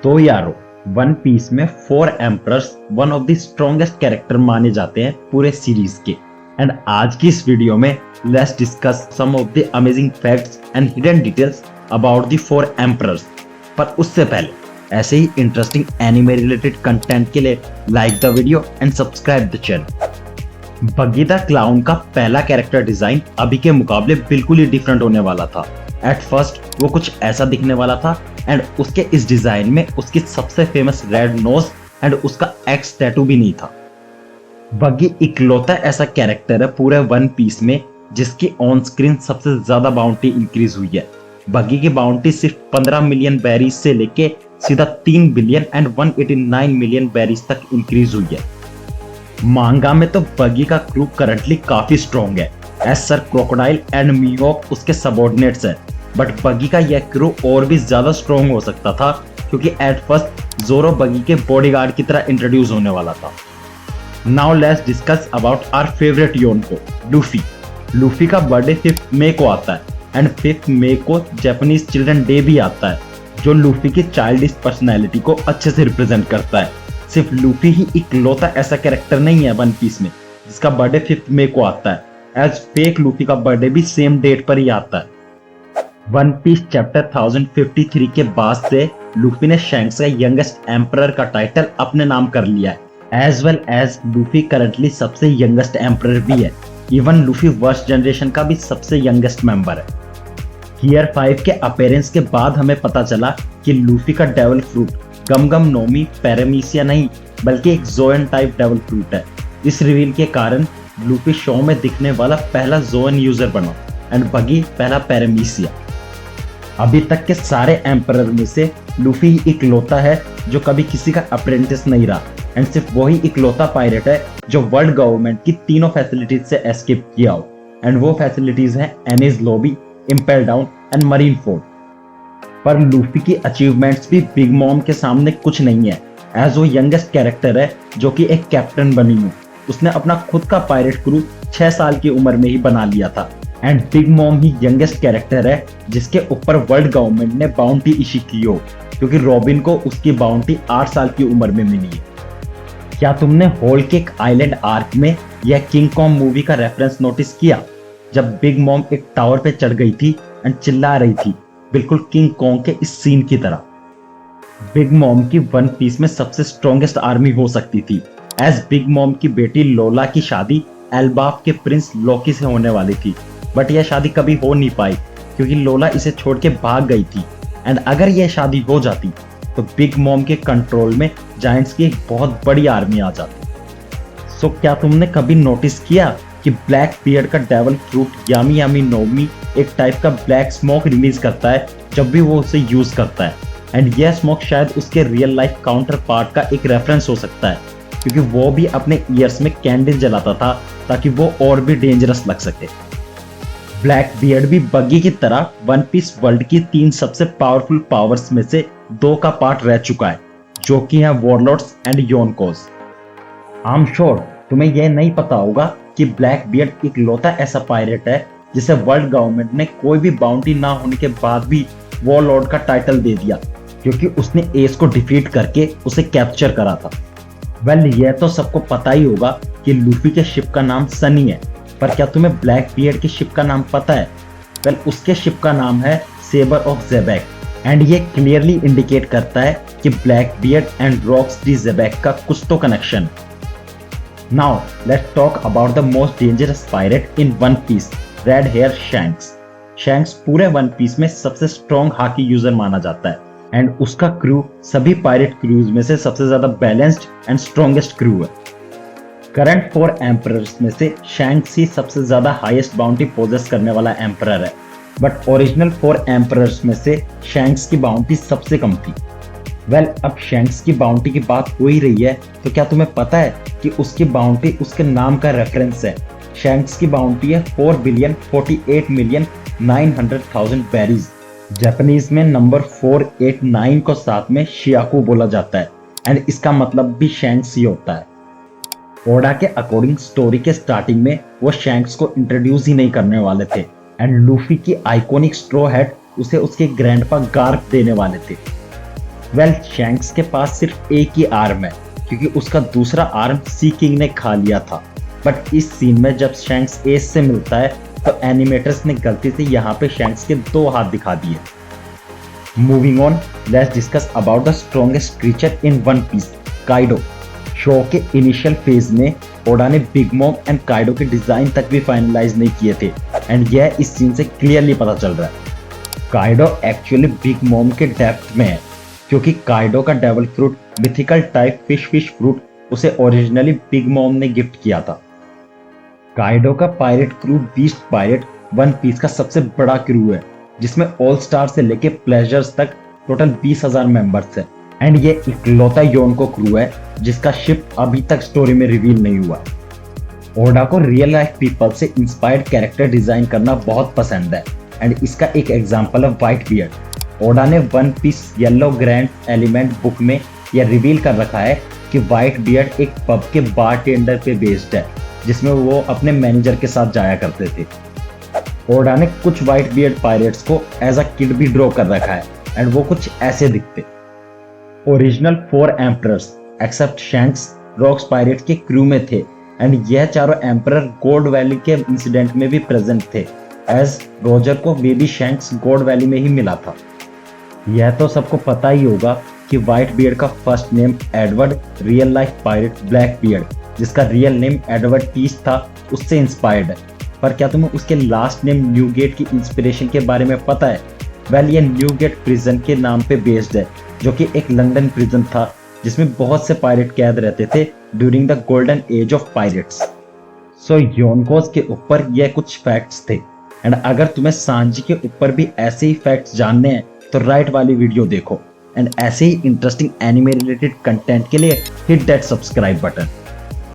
तो यारो, one Piece में four emperors one of the strongest character माने जाते हैं पूरे सीरीज के। एंड आज की इस वीडियो में let's discuss some of the amazing facts and hidden details about the four emperors. पर उससे पहले ऐसे ही इंटरेस्टिंग एनिमे रिलेटेड कंटेंट के लिए like the video and subscribe the channel. Buggy the clown का पहला कैरेक्टर डिजाइन अभी के मुकाबले बिल्कुल ही डिफरेंट होने वाला था। एट फर्स्ट वो कुछ ऐसा दिखने वाला था एंड उसके इस डिजाइन में उसकी सबसे फेमस रेड नोज एंड उसका एक्स टैटू भी नहीं था। बग्गी इकलौता ऐसा कैरेक्टर है पूरे वन पीस में जिसकी ऑन स्क्रीन सबसे ज्यादा बाउंटी इंक्रीज हुई है। बग्गी की बाउंटी सिर्फ 15 मिलियन बैरीज से लेके सीधा 3 बिलियन एंड 189 मिलियन बैरीज तक इंक्रीज हुई है। मांगा में तो बग्गी का क्रू करंटली काफी स्ट्रॉन्ग है, एज सर क्रोकोडाइल एंड मीहॉक उसके सबऑर्डिनेट्स है। बट बग्गी का यह क्रू और भी ज्यादा स्ट्रॉन्ग हो सकता था क्योंकि एट फर्स्ट जोरो बग्गी के बॉडीगार्ड की तरह इंट्रोड्यूस होने वाला था। Now let's discuss about our favourite Yonko, Luffy. Luffy का बर्थडे 5 मई को आता है एंड 5 मई को जापानीज चिल्ड्रन डे भी आता है, जो लूफी की चाइल्डिश पर्सनैलिटी को अच्छे से रिप्रेजेंट करता है। सिर्फ लूफी ही इकलौता ऐसा कैरेक्टर नहीं है वन पीस में जिसका बर्थडे 5 मई को आता है, एज फेक लूफी का बर्थडे भी सेम डेट पर ही आता है। वन पीस चैप्टर 1053 के बाद से लूफी ने शैंक्स का यंगेस्ट एम्परर का टाइटल अपने नाम कर लिया है, as well as Luffy currently सबसे यंगेस्ट एम्परर भी है। इवन लूफी वर्स्ट जनरेशन का भी सबसे यंगेस्ट मेंबर है। गियर 5 के अपीयरेंस के बाद हमें पता चला कि लूफी का डेविल फ्रूट गम गम नोमी पैरामीसिया नहीं बल्कि एक जोएन टाइप डेविल फ्रूट है। इस रिवील के कारण लूफी शो में दिखने वाला पहला जोएन यूजर बना एंड बग्गी पहला पैरामीसिया। अभी तक के सारे एम्परर में से लूफी ही इकलौता है जो कभी किसी का अप्रेंटिस नहीं रहा एंड सिर्फ वही इकलौता पायरेट है जो वर्ल्ड गवर्नमेंट की तीनों फैसिलिटीज से एस्केप किया हो, एंड वो फैसिलिटीज हैं Enies Lobby, Impel Down and Marine Ford. पर लूफी की अचीवमेंट्स भी बिग मॉम के सामने कुछ नहीं है, एज वो यंगेस्ट कैरेक्टर है जो कि एक कैप्टन बनी हो। उसने अपना खुद का पायरेट क्रू 6 साल की उम्र में ही बना लिया था and big mom he youngest character है जिसके ऊपर वर्ल्ड गवर्नमेंट ने बाउंटी इश्यू की हो, क्योंकि रॉबिन को उसकी बाउंटी 8 साल की उम्र में मिली है। क्या तुमने होल केक आइलैंड आर्क में यह किंग कॉन्ग मूवी का रेफरेंस नोटिस किया, जब बिग मॉम एक टावर पे चढ़ गई थी एंड चिल्ला रही थी बिल्कुल किंग कॉन्ग के इस सीन की तरह। बिग मॉम की वन पीस में सबसे स्ट्रॉन्गेस्ट आर्मी हो सकती थी, एज बिग मॉम की बेटी लोला की शादी एल्बाफ के प्रिंस लोकी से होने वाली थी। बट यह शादी कभी हो नहीं पाई क्योंकि लोला इसे छोड़ के भाग गई थी, एंड अगर यह शादी हो जाती तो बिग मॉम के कंट्रोल में जायंट्स की एक बहुत बड़ी आर्मी आ जाती। सो क्या तुमने कभी नोटिस किया कि ब्लैक बियर्ड का डेविल फ्रूट यामी यामी नोमी एक टाइप का ब्लैक स्मोक रिलीज करता है जब भी वो उसे यूज करता है, एंड यह स्मोक शायद उसके रियल लाइफ काउंटर पार्ट का एक रेफरेंस हो सकता है क्योंकि वो भी अपने ईयर्स में कैंडल जलाता था ताकि वो और भी डेंजरस लग सके। ब्लैक बियर्ड भी बग्गी की तरह वन पीस वर्ल्ड की 3 सबसे पावरफुल पावर्स में से 2 का पार्ट रह चुका है, जो कि है warlords and Yonkos. I am sure तुम्हें यह नहीं पता होगा कि ब्लैक बियर्ड इकलौता ऐसा पायरेट है जिसे वर्ल्ड गवर्नमेंट ने कोई भी बाउंटी ना होने के बाद भी वॉरलॉर्ड का टाइटल दे दिया क्योंकि उसने एस को डिफीट करके उसे कैप्चर करा था। वेल यह तो सबको पता ही होगा कि लूफी के शिप का नाम सनी है, पर क्या तुम्हें ब्लैक बियर्ड के शिप का नाम पता है? वेल उसके शिप का नाम है सेबर ऑफ जेबैक, एंड ये क्लियरली इंडिकेट करता है कि Blackbeard and Rocks D Xebec का कुछ तो connection. Now let's talk about the most dangerous pirate in one Piece, Red Hair Shanks. Shanks पूरे वन पीस में सबसे स्ट्रॉन्ग हाकी यूजर माना जाता है एंड उसका क्रू सभी पायरेट क्रूज में से सबसे ज्यादा बैलेंस्ड एंड स्ट्रॉन्गेस्ट क्रू है। करंट 4 एम्परर्स में से शैंक्स ही सबसे ज्यादा हाईएस्ट बाउंटी पोजेस करने वाला एम्परर है, बट ओरिजिनल 4 एम्परर्स में से शैंक्स की बाउंटी सबसे कम थी। वेल अब शैंक्स की बाउंटी की बात हो ही रही है तो क्या तुम्हें पता है कि उसकी बाउंटी उसके नाम का रेफरेंस है। शैंक्स की बाउंटी है 4 बिलियन 48 मिलियन 900,000 बैरीज। जापानीज में नंबर 489 को साथ में शियाकू बोला जाता है एंड इसका मतलब भी शैंक्स ही होता है। ओडा के अकॉर्डिंग स्टोरी के स्टार्टिंग में वो शैंक्स को इंट्रोड्यूस ही नहीं करने वाले थे एंड लूफी की आइकॉनिक स्ट्रो हैट उसे उसके ग्रैंडपा गार्प देने वाले थे। वेल शैंक्स के पास सिर्फ एक ही आर्म है क्योंकि उसका दूसरा आर्म सी किंग ने खा लिया था। बट इस सीन में जब शैंक्स एस से मिलता है तो एनिमेटर्स ने गलती से यहाँ पे शैंक्स के 2 हाथ दिखा दिए। Moving on, let's discuss about the strongest creature in one piece, Kaido. शो के इनिशियल फेज में ओडा ने बिग मॉम एंड काइडो के डिजाइन तक भी फाइनलाइज नहीं किए थे एंड यह इस सीन से क्लियरली पता चल रहा है। काइडो एक्चुअली बिग मॉम के डेप्थ में है क्योंकि काइडो का devil fruit mythical type fish fruit उसे ओरिजिनली बिग मॉम ने गिफ्ट किया था। काइडो का pirate crew beast pirate one piece का सबसे बड़ा क्रू है जिसमें ऑल स्टार से लेके प्लेजर्स तक टोटल 20,000 मेंबर्स है एंड ये इकलौता योनको क्रू है जिसका शिप अभी तक स्टोरी में रिवील नहीं हुआ। ओडा को रियल लाइफ पीपल से इंस्पायर्ड कैरेक्टर डिजाइन करना बहुत पसंद है एंड इसका एक एग्जांपल है व्हाइट बियर्ड। ओडा ने one piece yellow grand element book में यह रिवील कर रखा है कि व्हाइट बियर्ड एक पब के बारटेंडर पे बेस्ड है जिसमें वो अपने मैनेजर के साथ जाया करते थे। ओडा ने कुछ व्हाइट बियर्ड पायरेट्स को एज अ किड भी ड्रॉ कर रखा है एंड वो कुछ ऐसे दिखते। Original 4 emperors except Shanks Rocks pirates के क्रू में थे एंड यह चारों एम्परर गोल्ड वैली के इंसिडेंट में भी प्रेजेंट थे एज रोजर को बेबी शैंक्स गोल्ड वैली में ही मिला था। यह तो सबको पता ही होगा कि व्हाइट बियर्ड का first name Edward real life pirate black beard जिसका रियल नेम एडवर्ड टीस था उससे इंस्पायर्ड है। पर क्या तुम्हें उसके लास्ट नेम न्यूगेट की इंस्पिरेशन के बारे में पता है? वेल ये न्यूगेट प्रिजन के नाम पे बेस्ड है जो कि एक लंदन प्रिजन था जिसमें बहुत से पायरेट कैद रहते थे during the golden age of pirates. So Yonkos के ऊपर यह कुछ फैक्ट्स थे एंड अगर तुम्हें सांजी के ऊपर भी ऐसे ही फैक्ट्स जानने हैं तो राइट वाली वीडियो देखो एंड ऐसे ही इंटरेस्टिंग एनिमे रिलेटेड कंटेंट के लिए हिट दैट सब्सक्राइब बटन।